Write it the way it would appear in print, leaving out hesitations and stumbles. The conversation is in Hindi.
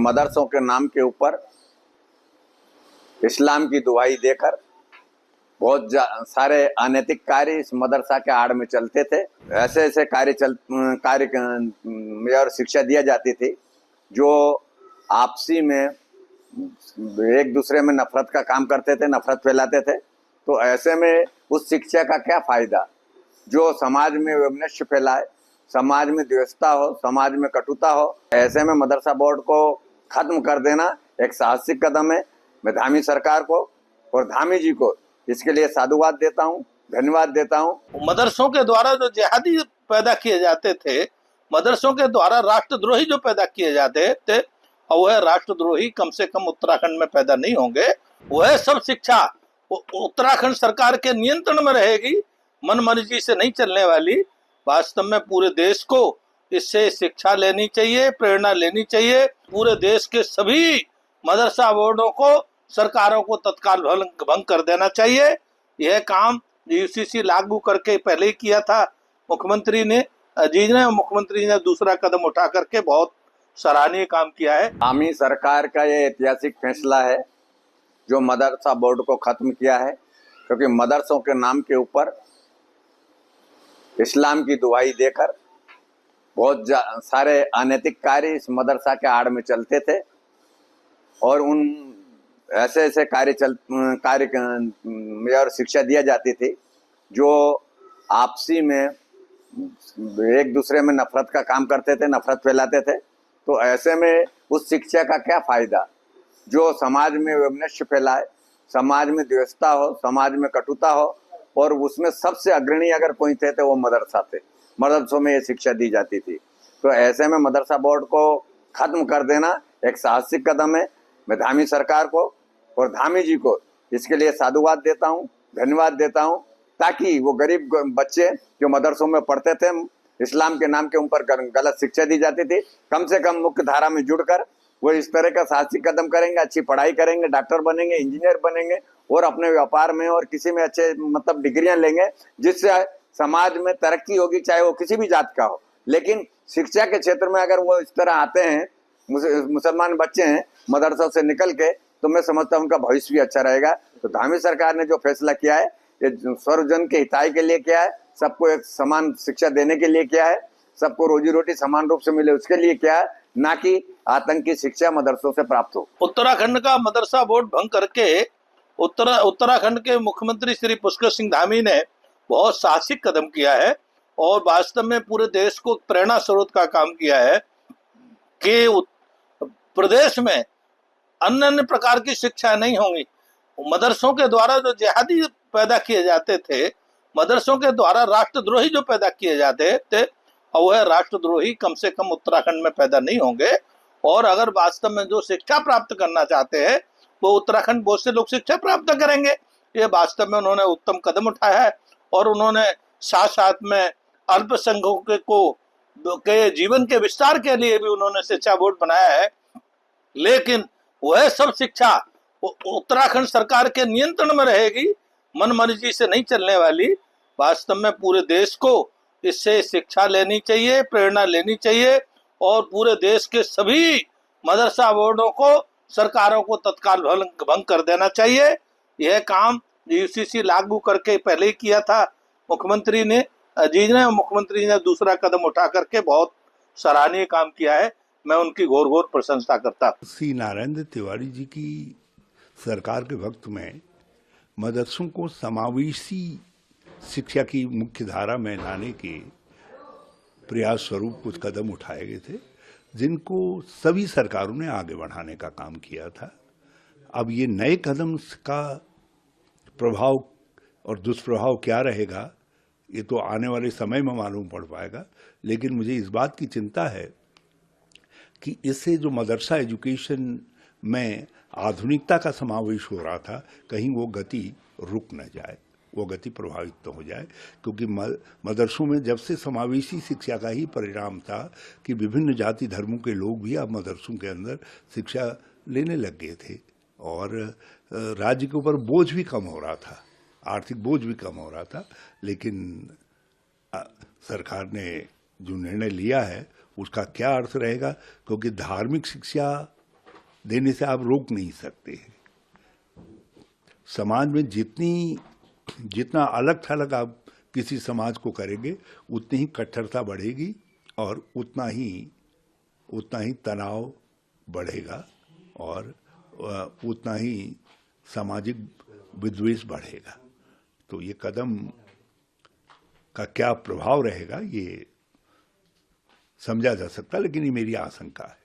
मदरसों के नाम के ऊपर इस्लाम की दुहाई देकर बहुत सारे अनैतिक कार्य इस मदरसा के आड़ में चलते थे। ऐसे ऐसे कार्य और शिक्षा दिया जाती थी जो आपसी में एक दूसरे में नफरत का काम करते थे, नफरत फैलाते थे। तो ऐसे में उस शिक्षा का क्या फायदा जो समाज में वैमनस्य फैलाए, समाज में द्वेषता हो, समाज में कटुता हो। ऐसे में मदरसा बोर्ड को खत्म कर देना एक साहसिक कदम है। मैं धामी सरकार को और धामी जी को इसके लिए साधुवाद देता हूँ, धन्यवाद देता हूँ। मदरसों के द्वारा जो जिहादी पैदा किए जाते थे, मदरसों के द्वारा राष्ट्रद्रोही जो पैदा किए जाते थे, और वह राष्ट्रद्रोही कम से कम उत्तराखंड में पैदा नहीं होंगे। वह सब शिक्षा उत्तराखंड सरकार के नियंत्रण में रहेगी, मनमर्जी से नहीं चलने वाली। वास्तव में पूरे देश को इससे शिक्षा लेनी चाहिए, प्रेरणा लेनी चाहिए। पूरे देश के सभी मदरसा बोर्डों को, सरकारों को तत्काल भंग कर देना चाहिए। यह काम यूसीसी लागू करके पहले ही किया था मुख्यमंत्री जी ने। मुख्यमंत्री ने दूसरा कदम उठा करके बहुत सराहनीय काम किया है। धामी सरकार का ये ऐतिहासिक फैसला है जो मदरसा बोर्ड को खत्म किया है, क्योंकि मदरसों के नाम के ऊपर इस्लाम की दुहाई देकर बहुत सारे अनैतिक कार्य इस मदरसा के आड़ में चलते थे और उन ऐसे ऐसे कार्य और शिक्षा दिया जाती थी जो आपसी में एक दूसरे में नफरत का काम करते थे, नफरत फैलाते थे। तो ऐसे में उस शिक्षा का क्या फायदा जो समाज में वैमनस्य फैलाए, समाज में द्वेषता हो, समाज में कटुता हो। और उसमें सबसे अग्रणी अगर कोई थे तो वो मदरसा थे। मदरसों में ये शिक्षा दी जाती थी। तो ऐसे में मदरसा बोर्ड को खत्म कर देना एक साहसिक कदम है। मैं धामी सरकार को और धामी जी को इसके लिए साधुवाद देता हूँ, धन्यवाद देता हूँ, ताकि वो गरीब बच्चे जो मदरसों में पढ़ते थे, इस्लाम के नाम के ऊपर गलत शिक्षा दी जाती थी, कम से कम मुख्य धारा में जुड़कर वो इस तरह का साहसिक कदम करेंगे, अच्छी पढ़ाई करेंगे, डॉक्टर बनेंगे, इंजीनियर बनेंगे और अपने व्यापार में और किसी में अच्छे डिग्रियां लेंगे, जिससे समाज में तरक्की होगी, चाहे वो किसी भी जात का हो। लेकिन शिक्षा के क्षेत्र में अगर वो इस तरह आते हैं, मुसलमान बच्चे हैं मदरसों से निकल के, तो मैं समझता हूँ उनका भविष्य भी अच्छा रहेगा। तो धामी सरकार ने जो फैसला किया है ये सर्वजन के हिताय के लिए किया है, सबको एक समान शिक्षा देने के लिए किया है, सबको रोजी रोटी समान रूप से मिले उसके लिए किया है, ना कि आतंकी शिक्षा मदरसों से प्राप्त हो। उत्तराखंड का मदरसा बोर्ड भंग करके उत्तराखंड के मुख्यमंत्री श्री पुष्कर सिंह धामी ने बहुत साहसिक कदम किया है और वास्तव में पूरे देश को प्रेरणा स्रोत का काम किया है कि प्रदेश में अन्य प्रकार की शिक्षा नहीं होंगी। मदरसों के द्वारा जो जिहादी पैदा किए जाते थे, मदरसों के द्वारा राष्ट्रद्रोही जो पैदा किए जाते थे, और वह राष्ट्रद्रोही कम से कम उत्तराखंड में पैदा नहीं होंगे। और अगर वास्तव में जो शिक्षा प्राप्त करना चाहते हैं वो उत्तराखंड बहुत से लोग शिक्षा प्राप्त करेंगे। ये वास्तव में उन्होंने उत्तम कदम उठाया है और उन्होंने साथ साथ में अल्पसंख्यकों के जीवन के विस्तार के लिए भी उन्होंने शिक्षा बोर्ड बनाया है। लेकिन वह सब शिक्षा उत्तराखंड सरकार के नियंत्रण में रहेगी, मनमर्जी से नहीं चलने वाली। वास्तव में पूरे देश को इससे शिक्षा लेनी चाहिए, प्रेरणा लेनी चाहिए और पूरे देश के सभी मदरसा बोर्डों को, सरकारों को तत्काल भंग कर देना चाहिए। यह काम यूसीसी लागू करके पहले ही किया था मुख्यमंत्री जी ने। मुख्यमंत्री ने दूसरा कदम उठा करके बहुत सराहनीय काम किया है। मैं उनकी घोर घोर प्रशंसा करता हूँ। श्री नारायण तिवारी जी की सरकार के वक्त में मदरसों को समावेशी शिक्षा की मुख्य धारा में लाने के प्रयास स्वरूप कुछ कदम उठाए गए थे, जिनको सभी सरकारों ने आगे बढ़ाने का काम किया था। अब ये नए कदम का प्रभाव और दुष्प्रभाव क्या रहेगा ये तो आने वाले समय में मालूम पड़ पाएगा। लेकिन मुझे इस बात की चिंता है कि इससे जो मदरसा एजुकेशन में आधुनिकता का समावेश हो रहा था, कहीं वो गति रुक न जाए, वो गति प्रभावित तो हो जाए। क्योंकि मदरसों में जब से समावेशी शिक्षा का ही परिणाम था कि विभिन्न जाति धर्मों के लोग भी अब मदरसों के अंदर शिक्षा लेने लग गए थे और राज्य के ऊपर बोझ भी कम हो रहा था, आर्थिक बोझ भी कम हो रहा था। लेकिन सरकार ने जो निर्णय लिया है उसका क्या अर्थ रहेगा, क्योंकि धार्मिक शिक्षा देने से आप रोक नहीं सकते। समाज में जितना अलग थलग आप किसी समाज को करेंगे उतनी ही कट्टरता बढ़ेगी और उतना ही तनाव बढ़ेगा और उतना ही सामाजिक विद्वेष बढ़ेगा। तो ये कदम का क्या प्रभाव रहेगा ये समझा जा सकता, लेकिन ये मेरी आशंका है।